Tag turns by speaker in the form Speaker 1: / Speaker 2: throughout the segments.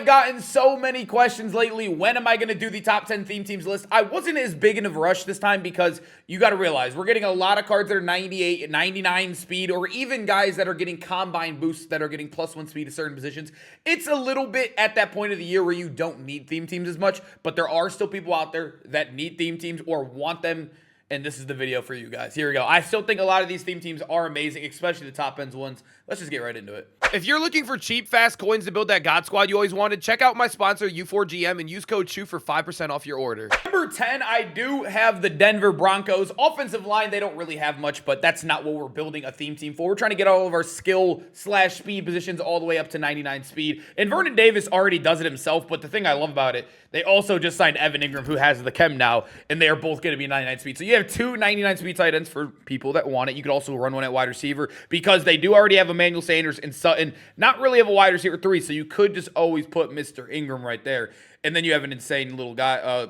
Speaker 1: gotten so many questions lately. When am I going to do the top 10 theme teams list? I wasn't as big in a rush this time because you got to realize we're getting a lot of cards that are 98, 99 speed, or even guys that are getting combine boosts that are getting +1 speed to certain positions. It's a little bit at that point of the year where you don't need theme teams as much, but there are still people out there that need theme teams or want them. And this is the video for you guys. Here we go. I still think a lot of these theme teams are amazing, especially the top ends ones. Let's just get right into it. If you're looking for cheap, fast coins to build that God Squad you always wanted, check out my sponsor, U4GM, and use code CHU for 5% off your order. Number 10, I do have the Denver Broncos. Offensive line, they don't really have much, but that's not what we're building a theme team for. We're trying to get all of our skill/speed positions all the way up to 99 speed. And Vernon Davis already does it himself, but the thing I love about it, they also just signed Evan Ingram, who has the chem now, and they are both going to be 99 speed. So you have two 99 speed tight ends for people that want it. You could also run one at wide receiver because they do already have Emmanuel Sanders and Sutton, not really have a wide receiver 3, so you could just always put Mr. Ingram right there. And then you have an insane little guy,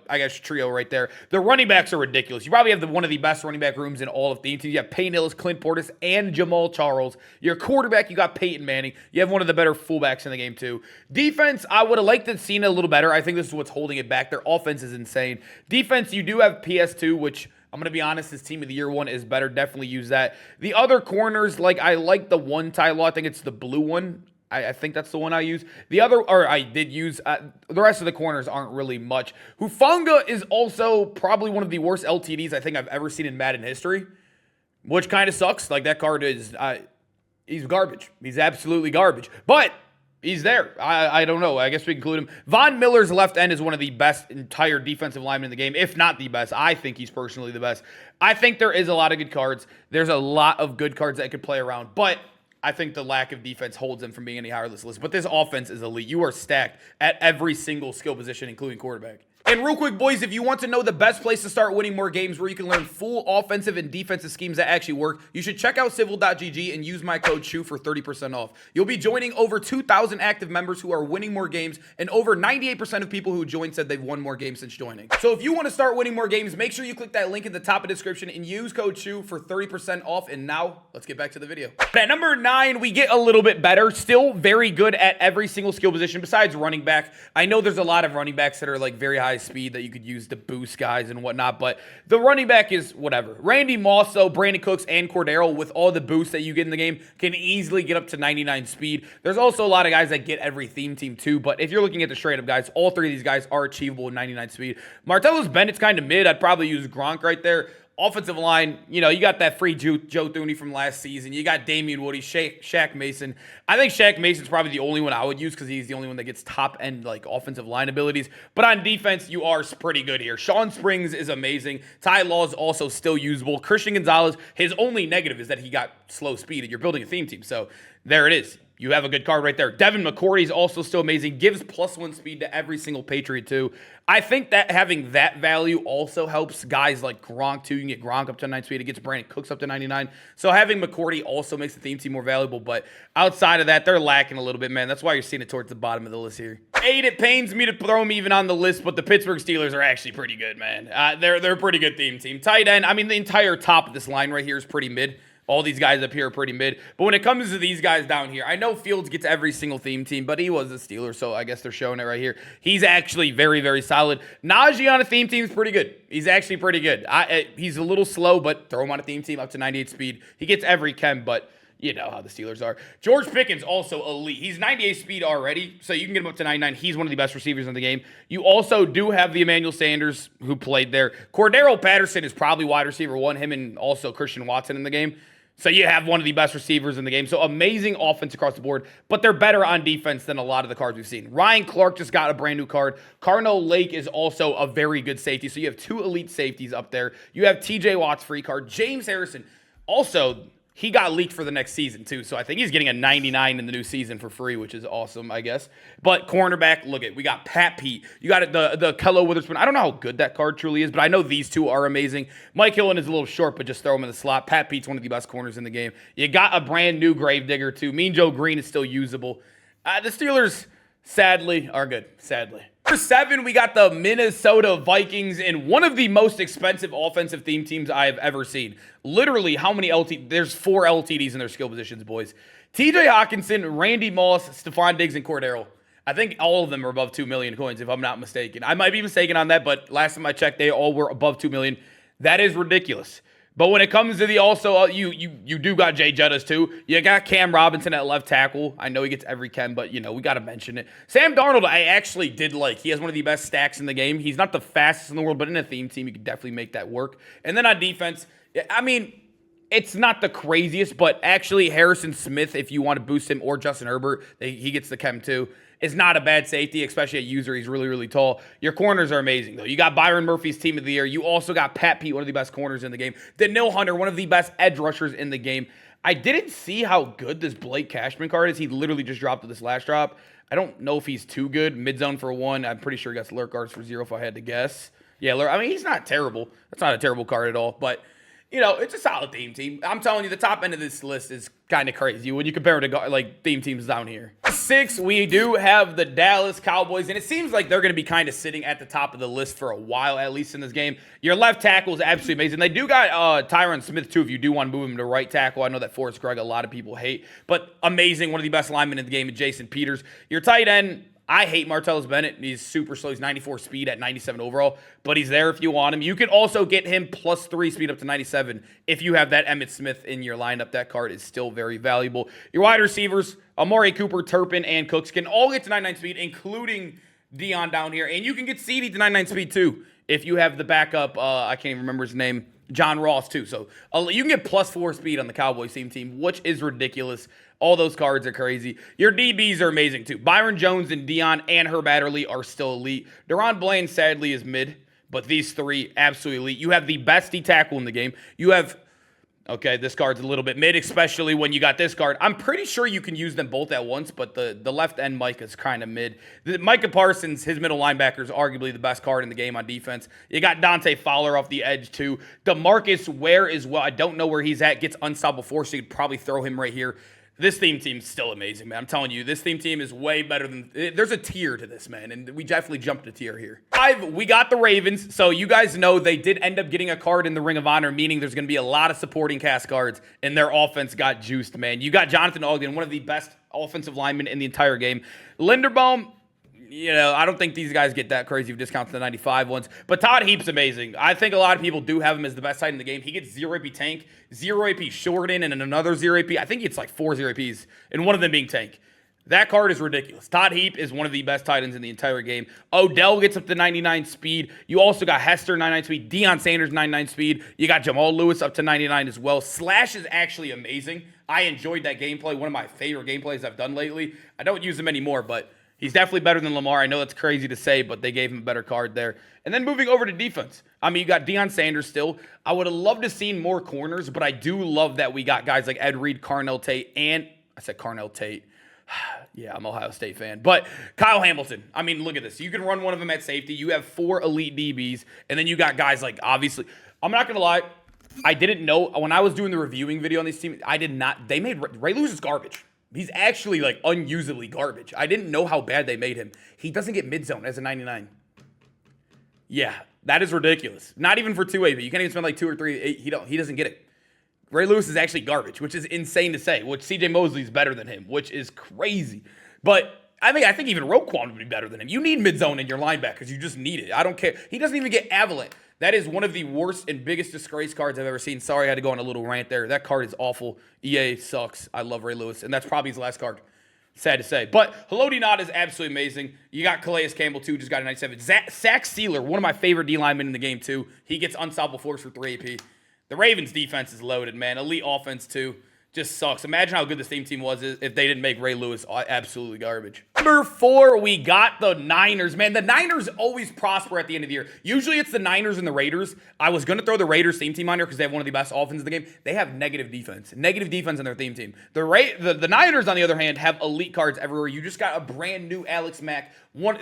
Speaker 1: I guess trio right there. The running backs are ridiculous. You probably have one of the best running back rooms in all of theme teams. You have Payne Hillis, Clint Portis, and Jamal Charles. Your quarterback, you got Peyton Manning. You have one of the better fullbacks in the game too. Defense, I would have liked to have seen it a little better. I think this is what's holding it back. Their offense is insane. Defense, you do have PS2, which I'm going to be honest, this Team of the Year one is better. Definitely use that. The other corners, I like the one Ty Law. I think it's the blue one. I think that's the one I use. The other, or I did use, the rest of the corners aren't really much. Hufanga is also probably one of the worst LTDs I think I've ever seen in Madden history, which kind of sucks. That card is, he's garbage. He's absolutely garbage. But he's there. I don't know. I guess we include him. Von Miller's left end is one of the best entire defensive linemen in the game, if not the best. I think he's personally the best. I think there is a lot of good cards. There's a lot of good cards that could play around, but I think the lack of defense holds them from being any higher on this list. But this offense is elite. You are stacked at every single skill position, including quarterback. And real quick, boys, if you want to know the best place to start winning more games where you can learn full offensive and defensive schemes that actually work, you should check out civil.gg and use my code CHU for 30% off. You'll be joining over 2,000 active members who are winning more games, and over 98% of people who joined said they've won more games since joining. So if you want to start winning more games, make sure you click that link in the top of the description and use code CHU for 30% off. And now, let's get back to the video. At number 9, we get a little bit better. Still very good at every single skill position besides running back. I know there's a lot of running backs that are very high speed that you could use to boost guys and whatnot, but the running back is whatever. Randy Moss, though, Brandon Cooks, and Cordero, with all the boosts that you get in the game, can easily get up to 99 speed. There's also a lot of guys that get every theme team too, but if you're looking at the straight up guys, all three of these guys are achievable in 99 speed. Martellus Bennett's kind of mid. I'd probably use Gronk right there. Offensive line, you got that free Joe Thuney from last season. You got Damian Woody, Shaq Mason. I think Shaq Mason's probably the only one I would use because he's the only one that gets top-end offensive line abilities. But on defense, you are pretty good here. Sean Springs is amazing. Ty Law is also still usable. Christian Gonzalez, his only negative is that he got slow speed, and you're building a theme team. So there it is. You have a good card right there. Devin McCourty is also still amazing. Gives +1 speed to every single Patriot too. I think that having that value also helps guys like Gronk too. You can get Gronk up to 99 speed. It gets Brandon Cooks up to 99. So having McCourty also makes the theme team more valuable. But outside of that, they're lacking a little bit, man. That's why you're seeing it towards the bottom of the list here. 8, it pains me to throw them even on the list, but the Pittsburgh Steelers are actually pretty good, man. They're a pretty good theme team. Tight end, the entire top of this line right here is pretty mid. All these guys up here are pretty mid. But when it comes to these guys down here, I know Fields gets every single theme team, but he was a Steeler, so I guess they're showing it right here. He's actually very, very solid. Najee on a theme team is pretty good. He's actually pretty good. He's a little slow, but throw him on a theme team up to 98 speed. He gets every chem, but you know how the Steelers are. George Pickens, also elite. He's 98 speed already, so you can get him up to 99. He's one of the best receivers in the game. You also do have the Emmanuel Sanders who played there. Cordero Patterson is probably wide receiver 1, him and also Christian Watson in the game. So you have one of the best receivers in the game. So amazing offense across the board, but they're better on defense than a lot of the cards we've seen. Ryan Clark just got a brand new card. Carnell Lake is also a very good safety. So you have 2 elite safeties up there. You have TJ Watt's free card. James Harrison, also, he got leaked for the next season too. So I think he's getting a 99 in the new season for free, which is awesome, I guess. But cornerback, look at, we got Pat Pete. You got the Kello Witherspoon. I don't know how good that card truly is, but I know these two are amazing. Mike Hillen is a little short, but just throw him in the slot. Pat Pete's one of the best corners in the game. You got a brand new Gravedigger too. Mean Joe Green is still usable. The Steelers, sadly, are good. Sadly. Number 7, we got the Minnesota Vikings in one of the most expensive offensive theme teams I have ever seen. Literally, how many there's 4 LTDs in their skill positions, boys. TJ Hawkinson, Randy Moss, Stephon Diggs, and Cordero. I think all of them are above 2 million coins, if I'm not mistaken. I might be mistaken on that, but last time I checked, they all were above 2 million. That is ridiculous. But when it comes to the also, you do got Jay Jettas too. You got Cam Robinson at left tackle. I know he gets every Ken, but, we got to mention it. Sam Darnold, I actually did like. He has one of the best stacks in the game. He's not the fastest in the world, but in a theme team, you could definitely make that work. And then on defense, I mean, it's not the craziest, but actually Harrison Smith, if you want to boost him, or Justin Herbert, he gets the chem too, is not a bad safety, especially at user. He's really, really tall. Your corners are amazing, though. You got Byron Murphy's team of the year. You also got Pat Pete, one of the best corners in the game. Daniil Hunter, one of the best edge rushers in the game. I didn't see how good this Blake Cashman card is. He literally just dropped with this last drop. I don't know if he's too good. Mid-zone for 1. I'm pretty sure he got lurk guards for 0 if I had to guess. Yeah, I mean, he's not terrible. That's not a terrible card at all, but it's a solid theme team. I'm telling you, the top end of this list is kind of crazy when you compare it to theme teams down here. 6, we do have the Dallas Cowboys, and it seems like they're going to be kind of sitting at the top of the list for a while, at least in this game. Your left tackle is absolutely amazing. They do got Tyron Smith, too, if you do want to move him to right tackle. I know that Forrest Gregg a lot of people hate, but amazing. One of the best linemen in the game, Jason Peters. Your tight end, I hate Martellus Bennett. He's super slow. He's 94 speed at 97 overall, but he's there if you want him. You can also get him +3 speed up to 97 if you have that Emmitt Smith in your lineup. That card is still very valuable. Your wide receivers, Amari Cooper, Turpin, and Cooks can all get to 99 speed, including Dion down here. And you can get CD to 99 speed too if you have the backup, I can't even remember his name, John Ross too. So you can get +4 speed on the Cowboys team, which is ridiculous. All those cards are crazy. Your DBs are amazing too. Byron Jones and Dion and Herb Adderley are still elite. Deron Bland sadly is mid, but these 3 absolutely elite. You have the best D tackle in the game. You have, okay, this card's a little bit mid, especially when you got this card. I'm pretty sure you can use them both at once, but the left end Micah is kind of mid. Micah Parsons, his middle linebacker, is arguably the best card in the game on defense. You got Dante Fowler off the edge too. DeMarcus Ware as well. I don't know where he's at. Gets unstoppable force, so you could probably throw him right here. This theme team's still amazing, man. I'm telling you, this theme team is way better than... There's a tier to this, man, and we definitely jumped a tier here. 5, we got the Ravens, so you guys know they did end up getting a card in the Ring of Honor, meaning there's going to be a lot of supporting cast cards, and their offense got juiced, man. You got Jonathan Ogden, one of the best offensive linemen in the entire game. Linderbaum... I don't think these guys get that crazy of discounts to the 95 ones. But Todd Heap's amazing. I think a lot of people do have him as the best tight in the game. He gets 0 AP Tank, 0 AP Shorten, and another 0 AP. I think it's like 4 0 APs, and one of them being Tank. That card is ridiculous. Todd Heap is one of the best tight ends in the entire game. Odell gets up to 99 speed. You also got Hester 99 speed. Deion Sanders 99 speed. You got Jamal Lewis up to 99 as well. Slash is actually amazing. I enjoyed that gameplay. One of my favorite gameplays I've done lately. I don't use him anymore, but... he's definitely better than Lamar. I know that's crazy to say, but they gave him a better card there. And then moving over to defense. I mean, you got Deion Sanders still. I would have loved to see more corners, but I do love that we got guys like Ed Reed, Carnell Tate, and... I said Carnell Tate. Yeah, I'm an Ohio State fan. But Kyle Hamilton. I mean, look at this. You can run one of them at safety. You have 4 elite DBs. And then you got guys like, obviously... I'm not going to lie. I didn't know... when I was doing the reviewing video on these teams, I did not... they made... Ray Lewis is garbage. He's actually, unusably garbage. I didn't know how bad they made him. He doesn't get mid-zone as a 99. Yeah, that is ridiculous. Not even for 2 AP. You can't even spend, 2 or 3. He doesn't get it. Ray Lewis is actually garbage, which is insane to say, which CJ Mosley's better than him, which is crazy. But I think even Roquan would be better than him. You need mid-zone in your linebackers. You just need it. I don't care. He doesn't even get Avalanche. That is one of the worst and biggest disgrace cards I've ever seen. Sorry, I had to go on a little rant there. That card is awful. EA sucks. I love Ray Lewis, and that's probably his last card. Sad to say. But Haloti Ngata is absolutely amazing. You got Calais Campbell, too, just got a 97. Zach Sealer, one of my favorite D linemen in the game, too. He gets unstoppable force for 3 AP. The Ravens' defense is loaded, man. Elite offense, too. Just sucks. Imagine how good this team was if they didn't make Ray Lewis absolutely garbage. Number 4, we got the Niners. Man, the Niners always prosper at the end of the year. Usually it's the Niners and the Raiders. I was going to throw the Raiders theme team on here because they have one of the best offenses in the game. They have negative defense. Negative defense on their theme team. The Niners, on the other hand, have elite cards everywhere. You just got a brand new Alex Mack.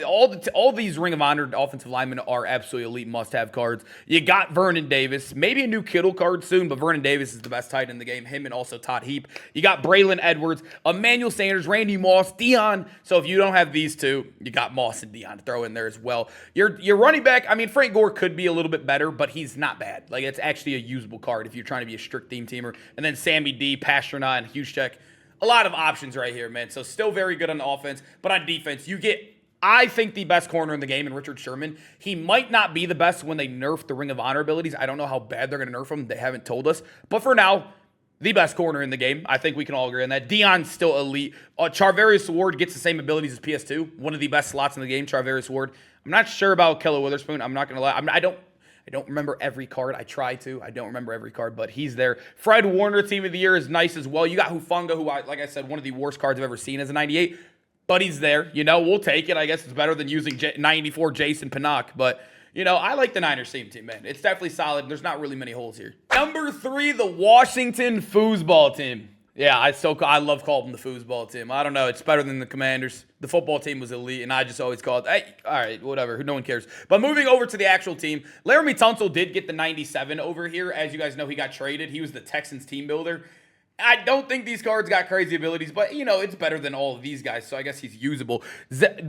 Speaker 1: All these Ring of Honor offensive linemen are absolutely elite must-have cards. You got Vernon Davis. Maybe a new Kittle card soon, but Vernon Davis is the best tight end in the game. Him and also Todd Heap. You got Braylon Edwards, Emmanuel Sanders, Randy Moss, Dion. So if you don't have these two, you got Moss and Dion to throw in there as well. Your running back, I mean, Frank Gore could be a little bit better, but he's not bad. It's actually a usable card if you're trying to be a strict theme teamer. And then Sammy D, Pastrana, and Juszczyk. a lot of options right here, man. So still very good on the offense, but on defense, you get, I think, the best corner in the game in Richard Sherman. He might not be the best when they nerf the Ring of Honor abilities. I don't know how bad they're going to nerf him. They haven't told us. But for now, the best corner in the game. I think we can all agree on that. Deion's still elite. Charvarius Ward gets the same abilities as PS2. One of the best slots in the game, Charvarius Ward. I'm not sure about Keller Witherspoon. I'm not going to lie. I don't remember every card. I try to. I don't remember every card, but he's there. Fred Warner, Team of the Year, is nice as well. You got Hufanga, who, like I said, one of the worst cards I've ever seen as a 98. But he's there. You know, we'll take it. I guess it's better than using 94 Jason Pinnock. But, you know, I like the Niners team, man. It's definitely solid. There's not really many holes here. Number 3, the Washington Foosball team. Yeah, I love calling them the foosball team. I don't know. It's better than the Commanders. The football team was elite, and I just always called, hey, all right, whatever. No one cares. But moving over to the actual team, Laramie Tunsil did get the 97 over here. As you guys know, he got traded. He was the Texans team builder. I don't think these cards got crazy abilities, but, you know, it's better than all of these guys, so I guess he's usable.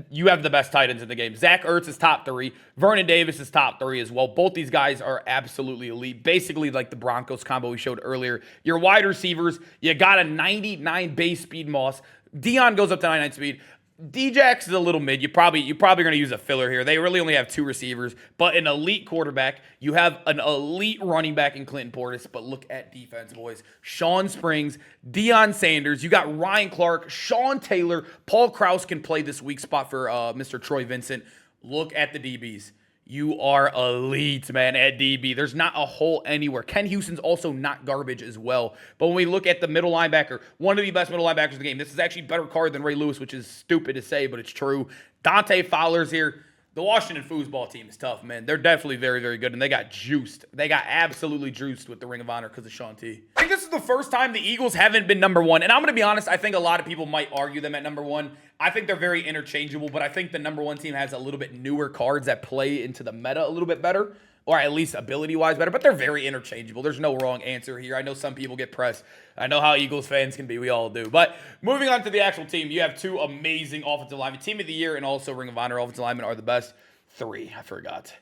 Speaker 1: You have the best tight ends in the game. Zach Ertz is top 3. Vernon Davis is top 3 as well. Both these guys are absolutely elite, basically like the Broncos combo we showed earlier. Your wide receivers, you got a 99 base speed Moss. Deion goes up to 99 speed. Djax is a little mid. You're probably going to use a filler here. They really only have 2 receivers, but an elite quarterback. You have an elite running back in Clinton Portis, but look at defense, boys. Sean Springs, Deion Sanders. You got Ryan Clark, Sean Taylor. Paul Krause can play this weak spot for Mr. Troy Vincent. Look at the DBs. You are elite, man, at DB. There's not a hole anywhere. Ken Houston's also not garbage as well. But when we look at the middle linebacker, one of the best middle linebackers in the game, this is actually a better card than Ray Lewis, which is stupid to say, but it's true. Dante Fowler's here. The Washington Foosball team is tough, man. They're definitely very, very good, and they got juiced. They got absolutely juiced with the Ring of Honor because of Sean T. I think this is the first time the Eagles haven't been number 1, and I'm going to be honest, I think a lot of people might argue them at number 1. I think they're very interchangeable, but I think the number 1 team has a little bit newer cards that play into the meta a little bit better, or at least ability-wise better, but they're very interchangeable. There's no wrong answer here. I know some people get pressed. I know how Eagles fans can be. We all do. But moving on to the actual team, you have 2 amazing offensive linemen. Team of the Year and also Ring of Honor offensive linemen are the best. 3, I forgot.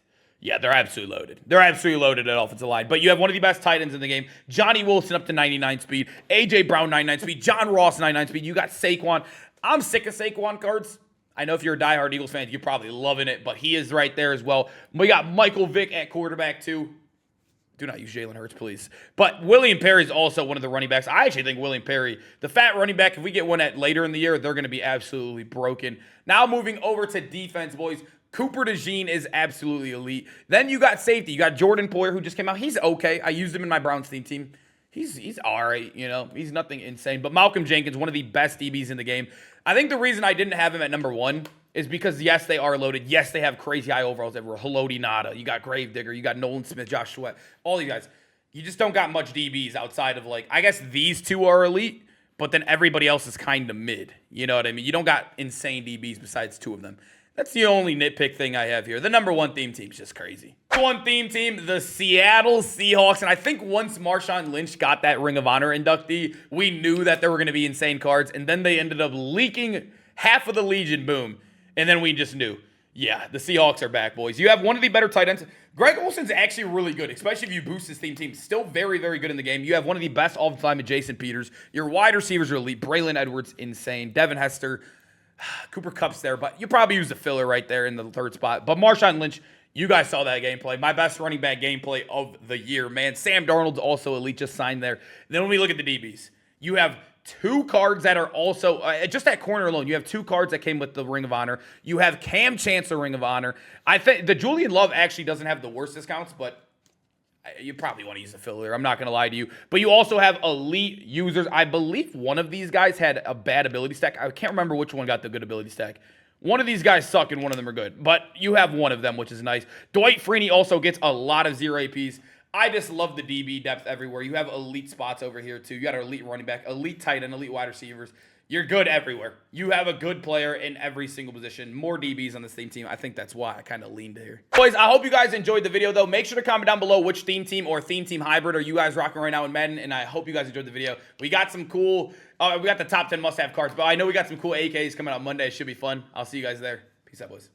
Speaker 1: Yeah, they're absolutely loaded. They're absolutely loaded at offensive line. But you have one of the best tight ends in the game. Johnny Wilson up to 99 speed. A.J. Brown, 99 speed. John Ross, 99 speed. You got Saquon. I'm sick of Saquon cards. I know if you're a diehard Eagles fan, you're probably loving it, but he is right there as well. We got Michael Vick at quarterback, too. Do not use Jalen Hurts, please. But William Perry is also one of the running backs. I actually think William Perry, the fat running back, if we get one at later in the year, they're going to be absolutely broken. Now moving over to defense, boys. Cooper DeJean is absolutely elite. Then you got safety. You got Jordan Poyer, who just came out. He's okay. I used him in my Browns team. He's all right, you know. He's nothing insane. But Malcolm Jenkins, one of the best DBs in the game. I think the reason I didn't have him at number 1 is because, yes, they are loaded. Yes, they have crazy high overalls everywhere. Haloti Nada. You got Gravedigger. You got Nolan Smith, Josh Sweat. All these guys. You just don't got much DBs outside of, like, I guess these 2 are elite, but then everybody else is kind of mid. You know what I mean? You don't got insane DBs besides 2 of them. That's the only nitpick thing I have here. The number 1 theme team's just crazy. One theme team, the Seattle Seahawks. And I think once Marshawn Lynch got that Ring of Honor inductee, we knew that there were going to be insane cards. And then they ended up leaking half of the Legion, boom. And then we just knew, yeah, the Seahawks are back, boys. You have one of the better tight ends. Greg Olson's actually really good, especially if you boost his team. Still very, very good in the game. You have one of the best offensive linemen, Jason Peters. Your wide receivers are elite. Braylon Edwards, insane. Devin Hester. Cooper Kupp's there, but you probably use a filler right there in the 3rd spot. But Marshawn Lynch, you guys saw that gameplay. My best running back gameplay of the year, man. Sam Darnold's also elite, just signed there. And then when we look at the DBs, you have 2 cards that are also, just that corner alone, you have 2 cards that came with the Ring of Honor. You have Cam Chancellor Ring of Honor. I think the Julian Love actually doesn't have the worst discounts, but you probably want to use a filler. I'm not going to lie to you. But you also have elite users. I believe one of these guys had a bad ability stack. I can't remember which one got the good ability stack. One of these guys suck and one of them are good. But you have one of them, which is nice. Dwight Freeney also gets a lot of 0 APs. I just love the DB depth everywhere. You have elite spots over here, too. You got an elite running back, elite tight end, elite wide receivers. You're good everywhere. You have a good player in every single position. More DBs on the same team. I think that's why I kind of leaned here. Boys, I hope you guys enjoyed the video, though. Make sure to comment down below which theme team or theme team hybrid are you guys rocking right now in Madden, and I hope you guys enjoyed the video. We got some cool, we got the top 10 must-have cards, but I know we got some cool AKs coming out Monday. It should be fun. I'll see you guys there. Peace out, boys.